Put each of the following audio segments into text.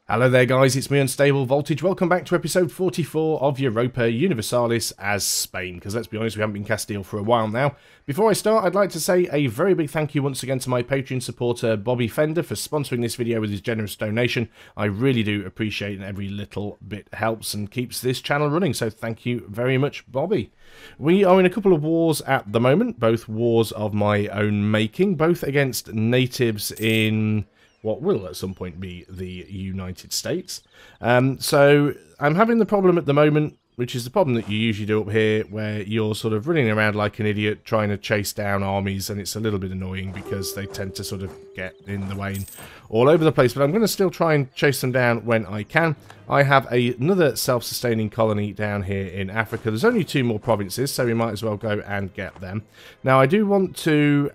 Hello there guys, it's me Unstable Voltage. Welcome back to episode 44 of Europa Universalis as Spain, because let's be honest, we haven't been Castile for a while now. Before I start, I'd like to say a very big thank you once again to my Patreon supporter Bobby Fender for sponsoring this video with his generous donation. I really do appreciate it, and every little bit helps and keeps this channel running, so thank you very much, Bobby. We are in a couple of wars at the moment, both wars of my own making, both against natives in what will at some point be the United States. So I'm having the problem at the moment, which is the problem that you usually do up here, where you're sort of running around like an idiot trying to chase down armies, and it's a little bit annoying because they tend to sort of get in the way and all over the place. But I'm going to still try and chase them down when I can. I have another self-sustaining colony down here in Africa. There's only 2 more provinces, so we might as well go and get them. Now I do want to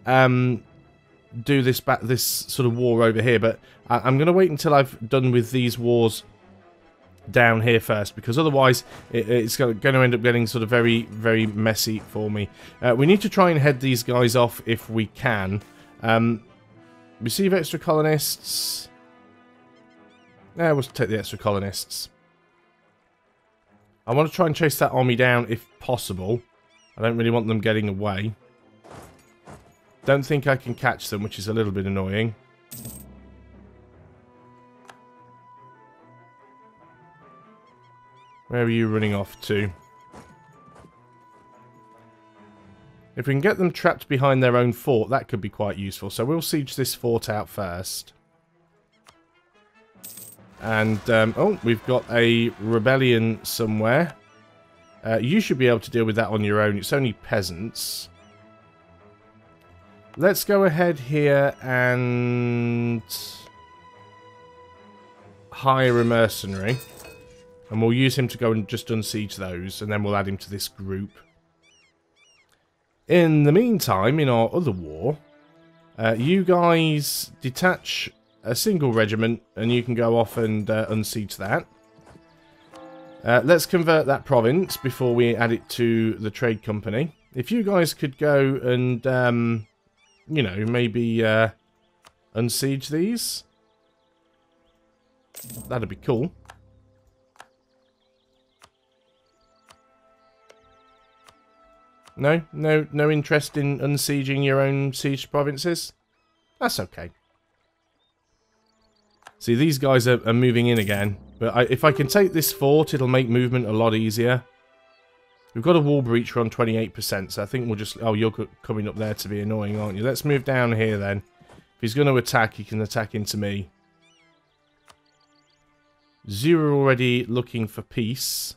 do this sort of war over here, but I'm going to wait until I've done with these wars down here first, because otherwise it's going to end up getting sort of very, very messy for me. We need to try and head these guys off if we can. Receive extra colonists. Yeah, we'll take the extra colonists. I want to try and chase that army down if possible. I don't really want them getting away. Don't think I can catch them, which is a little bit annoying. Where are you running off to? If we can get them trapped behind their own fort, that could be quite useful. So we'll siege this fort out first. And, oh, we've got a rebellion somewhere. You should be able to deal with that on your own. It's only peasants. Let's go ahead here and hire a mercenary. And we'll use him to go and just unsiege those, and then we'll add him to this group. In the meantime, in our other war, you guys detach a single regiment, and you can go off and unsiege that. Let's convert that province before we add it to the trade company. If you guys could go and you know, maybe unsiege these. That'd be cool. No interest in unsieging your own sieged provinces? That's okay. See, these guys are moving in again. But if I can take this fort, it'll make movement a lot easier. We've got a wall breach on 28%, so I think we'll just... Oh, you're coming up there to be annoying, aren't you? Let's move down here, then. If he's going to attack, he can attack into me. 0 already looking for peace.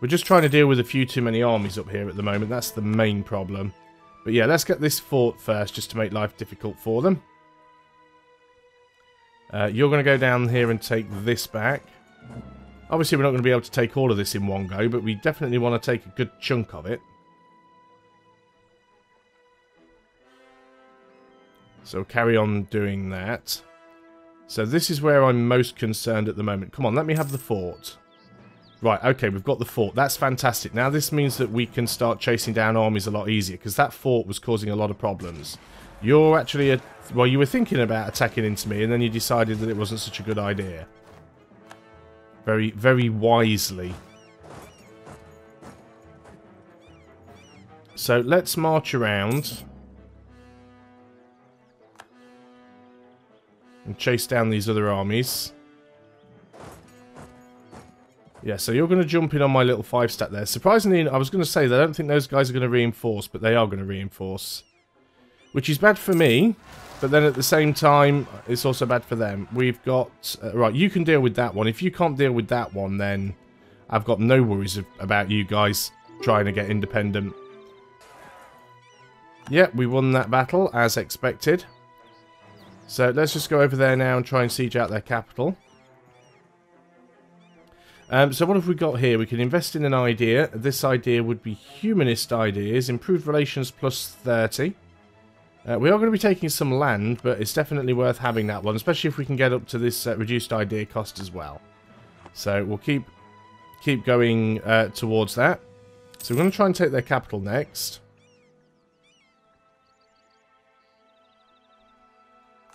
We're just trying to deal with a few too many armies up here at the moment. That's the main problem. But yeah, let's get this fort first, just to make life difficult for them. You're going to go down here and take this back. Obviously, we're not going to be able to take all of this in one go, but we definitely want to take a good chunk of it. So carry on doing that. So this is where I'm most concerned at the moment. Come on, let me have the fort. Right, okay, we've got the fort. That's fantastic. Now this means that we can start chasing down armies a lot easier, because that fort was causing a lot of problems. You're actually... well, you were thinking about attacking into me, and then you decided that it wasn't such a good idea. Very, very wisely. So let's march around and chase down these other armies. Yeah, so you're going to jump in on my little 5-stat there. Surprisingly, I was going to say that I don't think those guys are going to reinforce, but they are going to reinforce. Which is bad for me, but then at the same time, it's also bad for them. We've got... right, you can deal with that one. If you can't deal with that one, then I've got no worries about you guys trying to get independent. Yep, we won that battle, as expected. So let's just go over there now and try and siege out their capital. So what have we got here? We can invest in an idea. This idea would be humanist ideas. Improved relations plus 30. We are going to be taking some land, but it's definitely worth having that one, especially if we can get up to this reduced idea cost as well. So we'll keep going towards that. So we're going to try and take their capital next.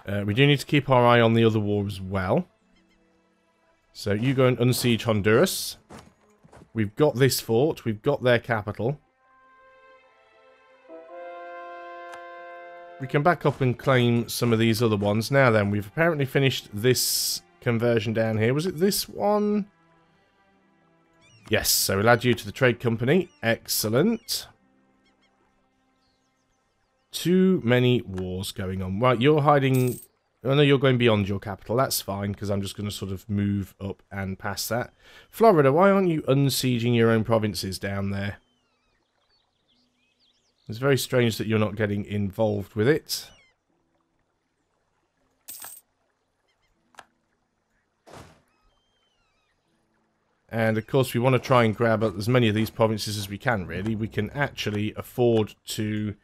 We do need to keep our eye on the other war as well. So you go and unsiege Honduras. We've got this fort. We've got their capital. We can back up and claim some of these other ones. Now then, we've apparently finished this conversion down here. Was it this one? Yes, so we'll add you to the trade company. Excellent. Too many wars going on. Right, you're hiding... Oh no, you're going beyond your capital. That's fine, because I'm just going to sort of move up and past that. Florida, why aren't you unsieging your own provinces down there? It's very strange that you're not getting involved with it. And of course we want to try and grab as many of these provinces as we can, really. We can actually afford to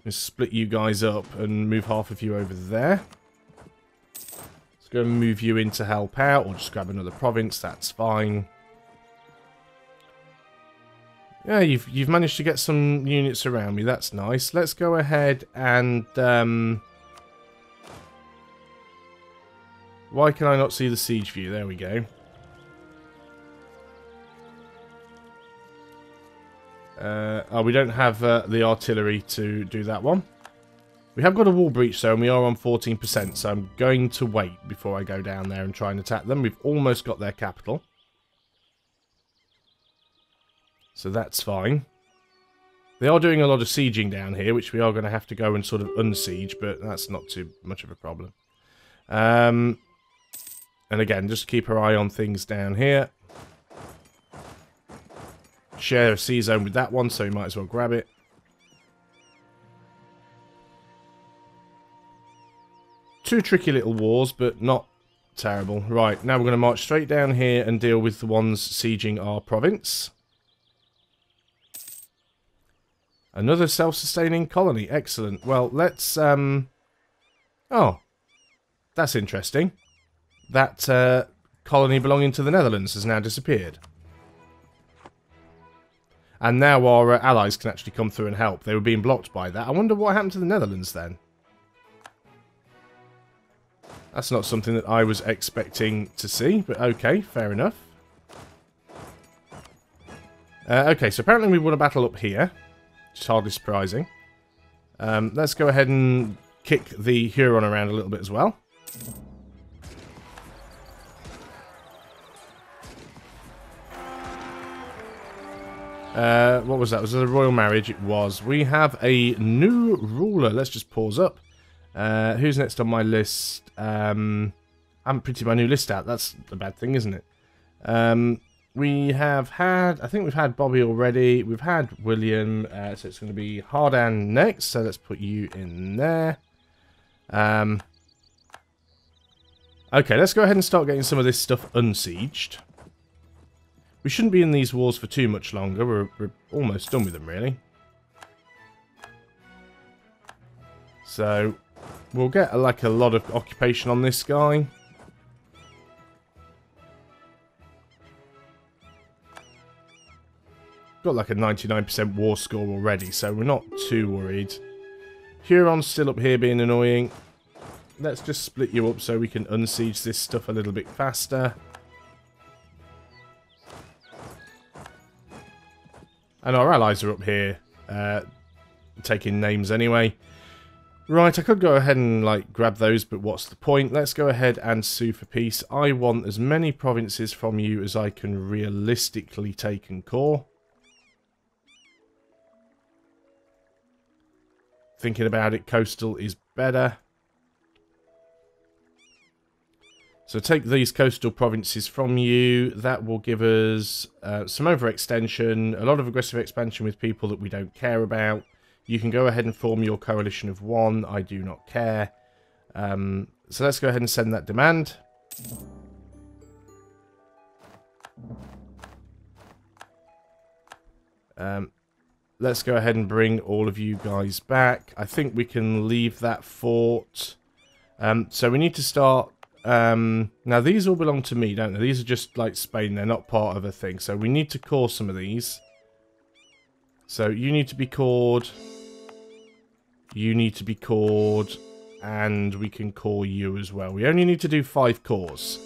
split you guys up and move half of you over there. Let's go and move you in to help out, or just grab another province, that's fine. Yeah, you've managed to get some units around me, that's nice. Let's go ahead and... why can I not see the siege view? There we go. Oh, we don't have the artillery to do that one. We have got a wall breach though, and we are on 14%, so I'm going to wait before I go down there and try and attack them. We've almost got their capital. So that's fine. They are doing a lot of sieging down here, which we are going to have to go and sort of unsiege, but that's not too much of a problem. And again, just keep our eye on things down here. Share a sea zone with that one, so we might as well grab it. Two tricky little wars, but not terrible. Right, now we're going to march straight down here and deal with the ones sieging our province. Another self-sustaining colony. Excellent. Well, let's... Oh, that's interesting. That colony belonging to the Netherlands has now disappeared. And now our allies can actually come through and help. They were being blocked by that. I wonder what happened to the Netherlands then. That's not something that I was expecting to see, but okay, fair enough. Okay, so apparently we won a battle up here. Which is hardly surprising. Let's go ahead and kick the Huron around a little bit as well. What was that? Was it a royal marriage? It was. We have a new ruler. Let's just pause up. Who's next on my list? I haven't printed my new list out. That's a bad thing, isn't it? We have had... I think we've had Bobby already. We've had William. So it's going to be Hardan next. So let's put you in there. Okay, let's go ahead and start getting some of this stuff unsieged. We shouldn't be in these wars for too much longer. We're almost done with them, really. So, we'll get like a lot of occupation on this guy. Got like a 99% war score already, so we're not too worried. Huron's still up here being annoying. Let's just split you up so we can unsiege this stuff a little bit faster. And our allies are up here, taking names anyway. Right, I could go ahead and like grab those, but what's the point? Let's go ahead and sue for peace. I want as many provinces from you as I can realistically take and core. Thinking about it, coastal is better. So take these coastal provinces from you. That will give us some overextension, a lot of aggressive expansion with people that we don't care about. You can go ahead and form your coalition of one. I do not care. So let's go ahead and send that demand. Let's go ahead and bring all of you guys back. I think we can leave that fort. So we need to start... now these all belong to me, don't they? These are just like Spain, they're not part of a thing. So we need to core some of these. So you need to be cored. You need to be cored. and we can core you as well. We only need to do 5 cores.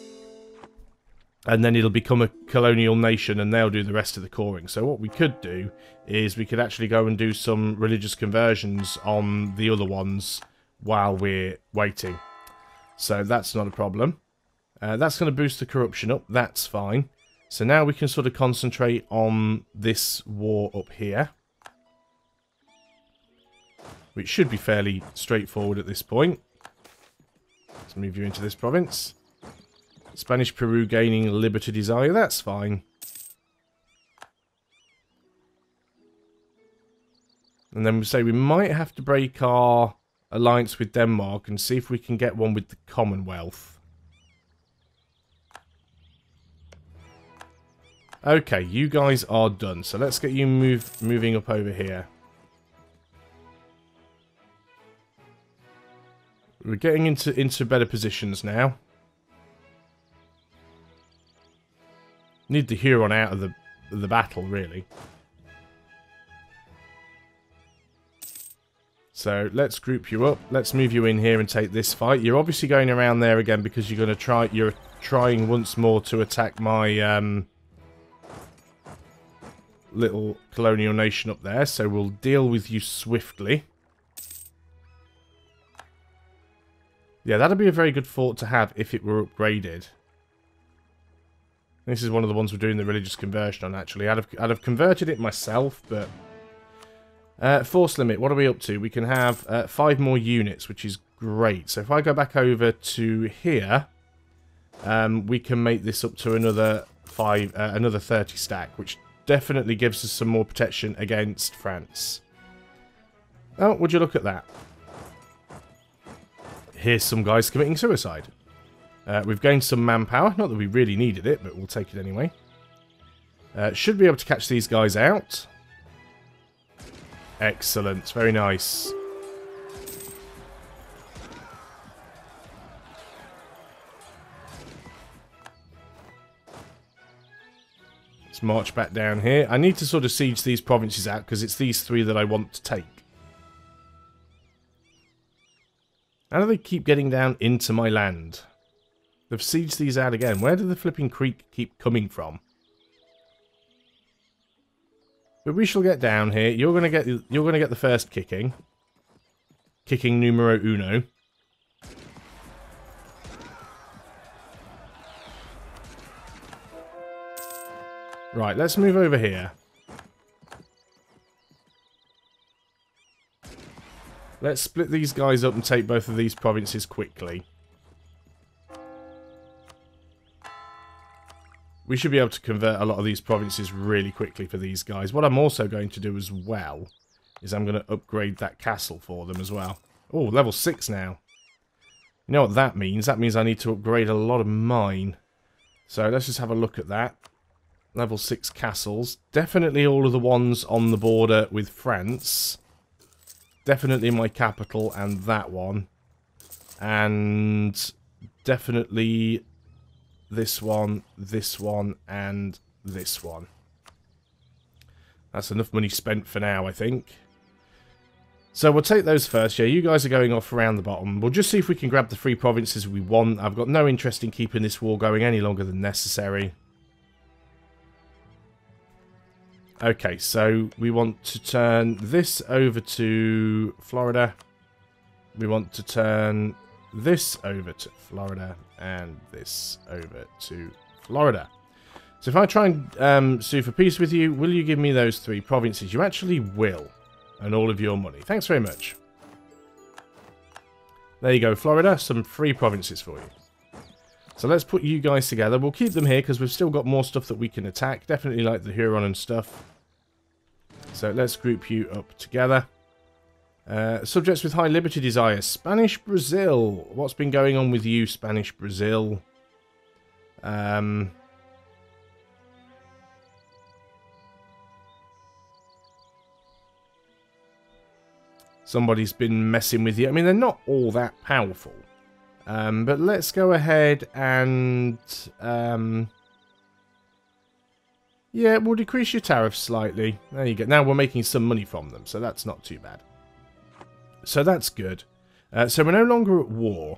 And then it'll become a colonial nation and they'll do the rest of the coring. So what we could do is we could actually go and do some religious conversions on the other ones while we're waiting. So that's not a problem. That's going to boost the corruption up. That's fine. So now we can sort of concentrate on this war up here, which should be fairly straightforward at this point. Let's move you into this province. Spanish Peru gaining liberty desire. That's fine. And then we say we might have to break our alliance with Denmark and see if we can get one with the Commonwealth. Okay, you guys are done. So let's get you moving up over here. We're getting into better positions now. Need the Huron out of the battle, really. So let's group you up. Let's move you in here and take this fight. You're obviously going around there again because you're going to try. You're trying once more to attack my little colonial nation up there. So we'll deal with you swiftly. Yeah, that'd be a very good fort to have if it were upgraded. This is one of the ones we're doing the religious conversion on, actually. I'd have converted it myself, but... force limit, what are we up to? We can have 5 more units, which is great. So if I go back over to here, we can make this up to another 30 stack, which definitely gives us some more protection against France. Oh, would you look at that? Here's some guys committing suicide. We've gained some manpower. Not that we really needed it, but we'll take it anyway. Should be able to catch these guys out. Excellent. Very nice. Let's march back down here. I need to sort of siege these provinces out because it's these 3 that I want to take. How do they keep getting down into my land? They've sieged these out again. Where do the flipping creek keep coming from? But we shall get down here. You're gonna get the first kicking. Kicking numero uno. Right, let's move over here. Let's split these guys up and take both of these provinces quickly. We should be able to convert a lot of these provinces really quickly for these guys. What I'm also going to do as well is I'm going to upgrade that castle for them as well. Oh, level 6 now. You know what that means? That means I need to upgrade a lot of mine. So let's just have a look at that. Level 6 castles. Definitely all of the ones on the border with France. Definitely my capital and that one. And definitely this one, and this one. That's enough money spent for now, I think. So we'll take those first. Yeah, you guys are going off around the bottom. We'll just see if we can grab the 3 provinces we want. I've got no interest in keeping this war going any longer than necessary. Okay, so we want to turn this over to Florida. We want to turn this over to Florida and this over to Florida. So if I try and sue for peace with you, will you give me those 3 provinces? You actually will. And all of your money. Thanks very much. There you go, Florida. Some free provinces for you. So let's put you guys together. We'll keep them here because we've still got more stuff that we can attack. Definitely like the Huron and stuff. So let's group you up together. Subjects with high liberty desire. Spanish Brazil. What's been going on with you, Spanish Brazil? Somebody's been messing with you. I mean, they're not all that powerful. But let's go ahead and... yeah, we'll decrease your tariffs slightly. There you go. Now we're making some money from them, so that's not too bad. So that's good. So we're no longer at war.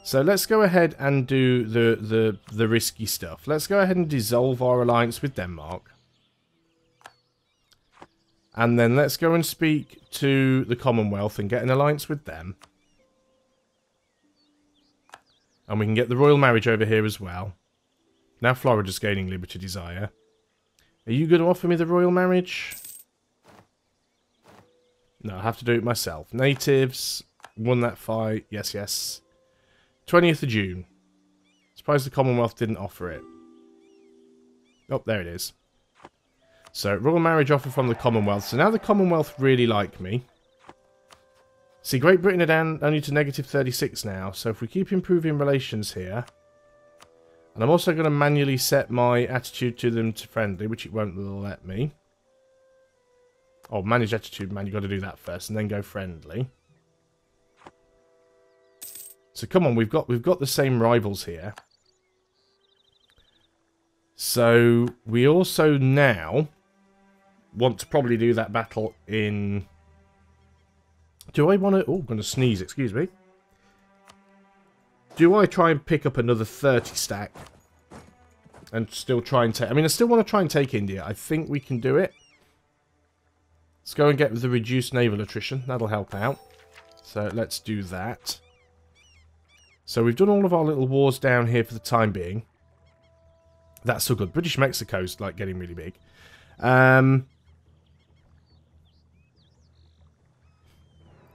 So let's go ahead and do the risky stuff. Let's go ahead and dissolve our alliance with Denmark. And then let's go and speak to the Commonwealth and get an alliance with them. And we can get the royal marriage over here as well. Now Florida's gaining liberty desire. Are you going to offer me the royal marriage? No, I have to do it myself. Natives, won that fight. Yes, yes. 20th of June. Surprised the Commonwealth didn't offer it. Oh, there it is. So, royal marriage offer from the Commonwealth. So now the Commonwealth really like me. See, Great Britain are down only to -36 now. So if we keep improving relations here... And I'm also going to manually set my attitude to them to friendly, which it won't let me. Oh, manage attitude, man. You've got to do that first, and then go friendly. So come on, we've got the same rivals here. So we also now want to probably do that battle in... Do I want to... Oh, I'm going to sneeze, excuse me. Do I try and pick up another 30 stack? And still try and take... I mean, I still want to try and take India. I think we can do it. Let's go and get the reduced naval attrition. That'll help out. So let's do that. So we've done all of our little wars down here for the time being. That's so good. British Mexico's like getting really big.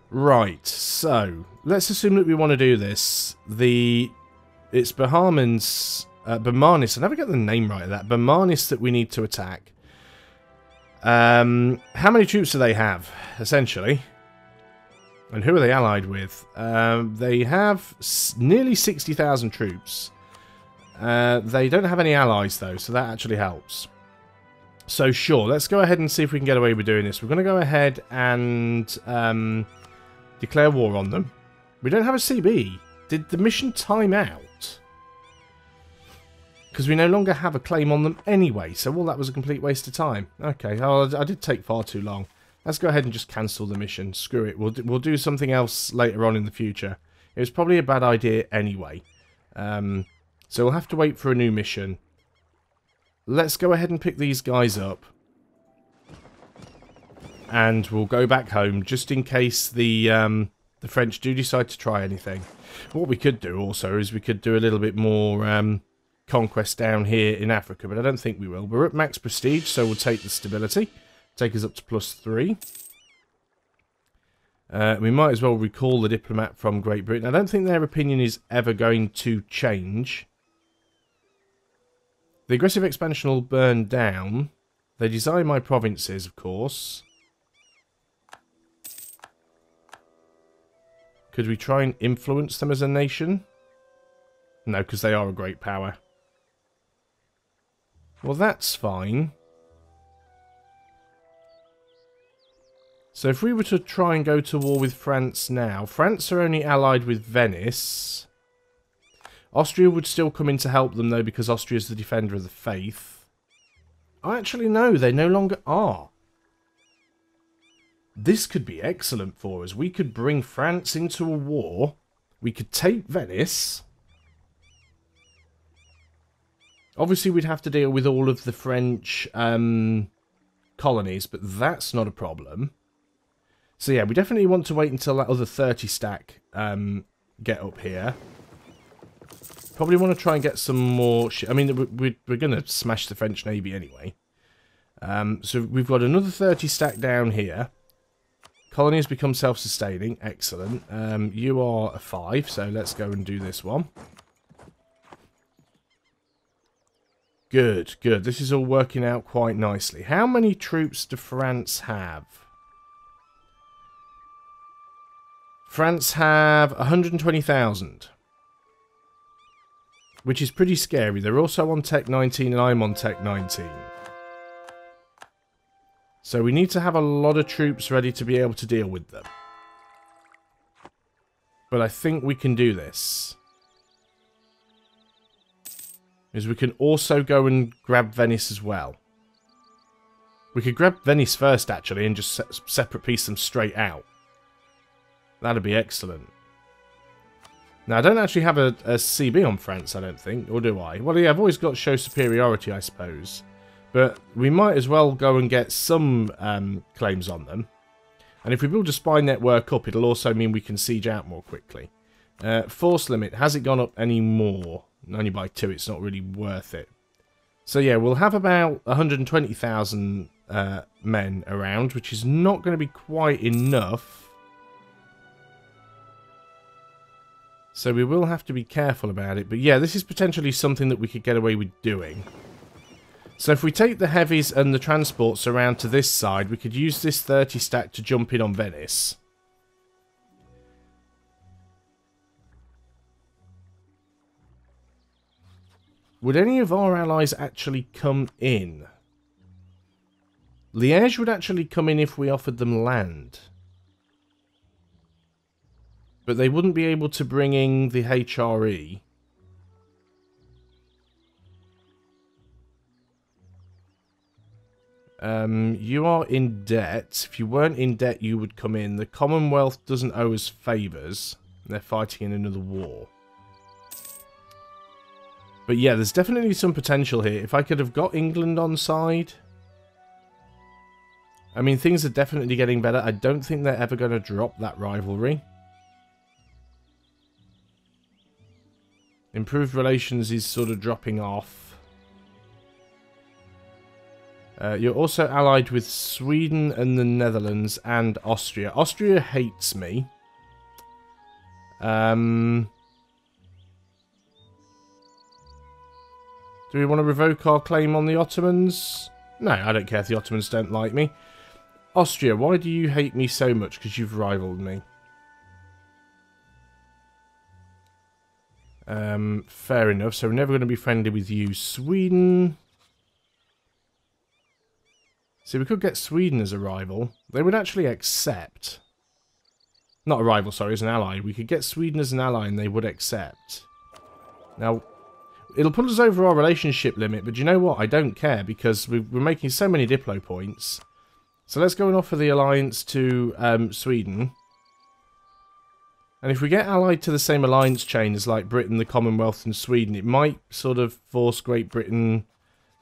Right, so let's assume that we want to do this. It's Bahamanis, I never get the name right of that. Bahamanis that we need to attack. How many troops do they have, essentially? And who are they allied with? They have nearly 60,000 troops. They don't have any allies, though, so that actually helps. So, sure, let's go ahead and see if we can get away with doing this. We're going to go ahead and declare war on them. We don't have a CB. Did the mission time out? Because we no longer have a claim on them anyway, so all that was a complete waste of time. Okay, I did take far too long. Let's go ahead and just cancel the mission. Screw it. We'll do something else later on in the future. It was probably a bad idea anyway. So we'll have to wait for a new mission. Let's go ahead and pick these guys up. And we'll go back home just in case the French do decide to try anything. What we could do also is we could do a little bit more conquest down here in Africa, but I don't think we will. We're at max prestige, so we'll take the stability. Take us up to +3. We might as well recall the diplomat from Great Britain. I don't think their opinion is ever going to change. The aggressive expansion will burn down. They desire my provinces, of course. Could we try and influence them as a nation? No, because they are a great power. Well, that's fine. So if we were to try and go to war with France now, France are only allied with Venice. Austria would still come in to help them, though, because Austria is the defender of the faith. Oh, actually, no, they no longer are. This could be excellent for us. We could bring France into a war. We could take Venice. Obviously, we'd have to deal with all of the French colonies, but that's not a problem. So yeah, we definitely want to wait until that other 30 stack get up here. Probably want to try and get some more... I mean, we're going to smash the French Navy anyway. So we've got another 30 stack down here. Colony has become self-sustaining. Excellent. You are a 5, so let's go and do this one. Good, good. This is all working out quite nicely. How many troops do France have? France have 120,000. Which is pretty scary. They're also on Tech 19 and I'm on Tech 19. So we need to have a lot of troops ready to be able to deal with them. But I think we can do this. Is we can also go and grab Venice as well. We could grab Venice first, actually, and just separate piece them straight out. That'd be excellent. Now, I don't actually have a CB on France, I don't think. Or do I? Well, yeah, I've always got show superiority, I suppose. But we might as well go and get some claims on them. And if we build a spy network up, it'll also mean we can siege out more quickly. Force limit. Has it gone up any more? Only by 2. It's not really worth it. So, yeah, we'll have about 120,000 men around, which is not going to be quite enough. So we will have to be careful about it. But yeah, this is potentially something that we could get away with doing. So if we take the heavies and the transports around to this side, we could use this 30 stack to jump in on Venice. Would any of our allies actually come in? Liège would actually come in if we offered them land. But they wouldn't be able to bring in the HRE. You are in debt. If you weren't in debt, you would come in. The Commonwealth doesn't owe us favours. They're fighting in another war. But yeah, there's definitely some potential here. If I could have got England on side... I mean, things are definitely getting better. I don't think they're ever going to drop that rivalry. Improved relations is sort of dropping off. You're also allied with Sweden and the Netherlands and Austria. Austria hates me. Do we want to revoke our claim on the Ottomans? No, I don't care if the Ottomans don't like me. Austria, why do you hate me so much? Because you've rivaled me. Fair enough, so we're never going to be friendly with you. Sweden. See, we could get Sweden as a rival. They would actually accept. Not a rival, sorry, as an ally. We could get Sweden as an ally and they would accept. Now, it'll put us over our relationship limit, but you know what? I don't care because we're making so many Diplo points. So let's go and offer the alliance to Sweden. And if we get allied to the same alliance chain as like Britain, the Commonwealth and Sweden, it might sort of force Great Britain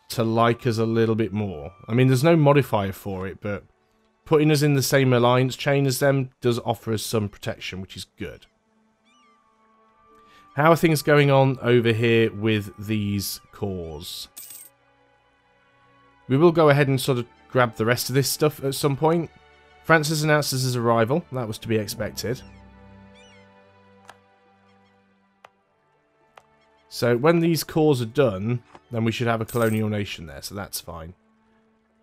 to like us a little bit more. I mean, there's no modifier for it, but putting us in the same alliance chain as them does offer us some protection, which is good. How are things going on over here with these cores? We will go ahead and sort of grab the rest of this stuff at some point. France has announced us as a rival. That was to be expected. So when these cores are done, then we should have a colonial nation there, so that's fine.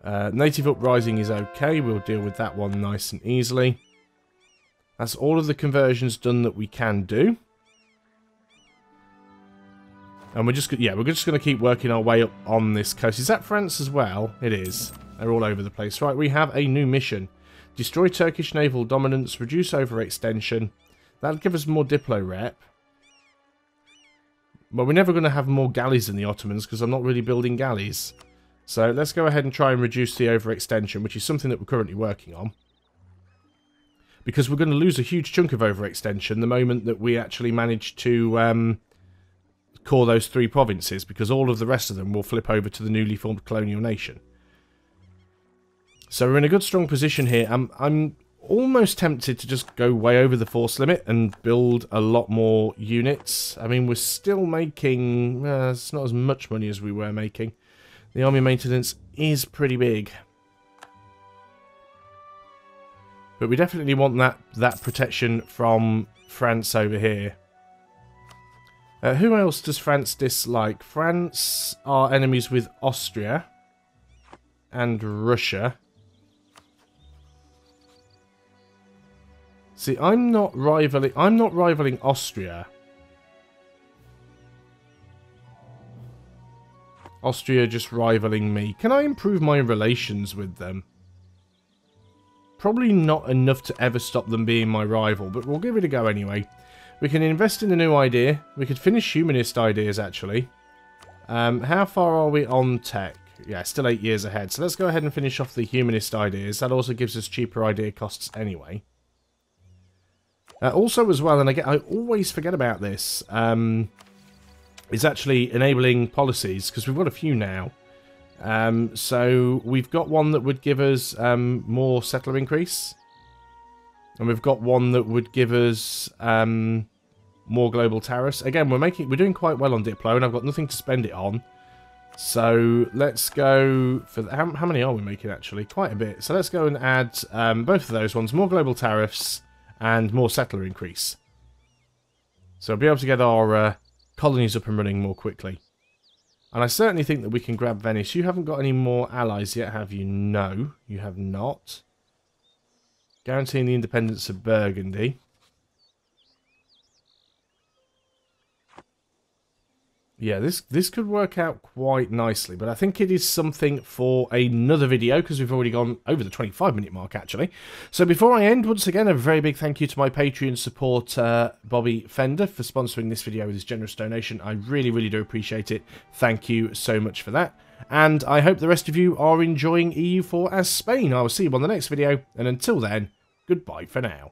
Native uprising is okay. We'll deal with that one nice and easily. That's all of the conversions done that we can do. And we're just going to keep working our way up on this coast. Is that France as well? It is. They're all over the place. Right, we have a new mission. Destroy Turkish naval dominance, reduce overextension. That'll give us more Diplo rep. But we're never going to have more galleys than the Ottomans because I'm not really building galleys. So let's go ahead and try and reduce the overextension, which is something that we're currently working on. Because we're going to lose a huge chunk of overextension the moment that we actually manage to core those 3 provinces, because all of the rest of them will flip over to the newly formed colonial nation. So we're in a good strong position here. I'm almost tempted to just go way over the force limit and build a lot more units. I mean, we're still making... it's not as much money as we were making. The army maintenance is pretty big. But we definitely want that protection from France over here. Who else does France dislike? France are enemies with Austria and Russia. See, I'm not rivaling Austria. Austria just rivaling me. Can I improve my relations with them? Probably not enough to ever stop them being my rival, but we'll give it a go anyway. We can invest in a new idea. We could finish humanist ideas, actually. How far are we on tech? Yeah, still 8 years ahead. So let's go ahead and finish off the humanist ideas. That also gives us cheaper idea costs anyway. Also as well, and I always forget about this, is actually enabling policies, because we've got a few now. So we've got one that would give us more settler increase. And we've got one that would give us more global tariffs. Again, we're doing quite well on Diplo, and I've got nothing to spend it on. So let's go for how many are we making actually? Quite a bit. So let's go and add both of those ones, more global tariffs and more settler increase. So we'll be able to get our colonies up and running more quickly. And I certainly think that we can grab Venice. You haven't got any more allies yet, have you? No, you have not. Guaranteeing the independence of Burgundy. Yeah, this could work out quite nicely, but I think it is something for another video, because we've already gone over the 25-minute mark, actually. So before I end, once again, a very big thank you to my Patreon supporter, Bobby Fender, for sponsoring this video with his generous donation. I really, really do appreciate it. Thank you so much for that. And I hope the rest of you are enjoying EU4 as Spain. I will see you on the next video, and until then, goodbye for now.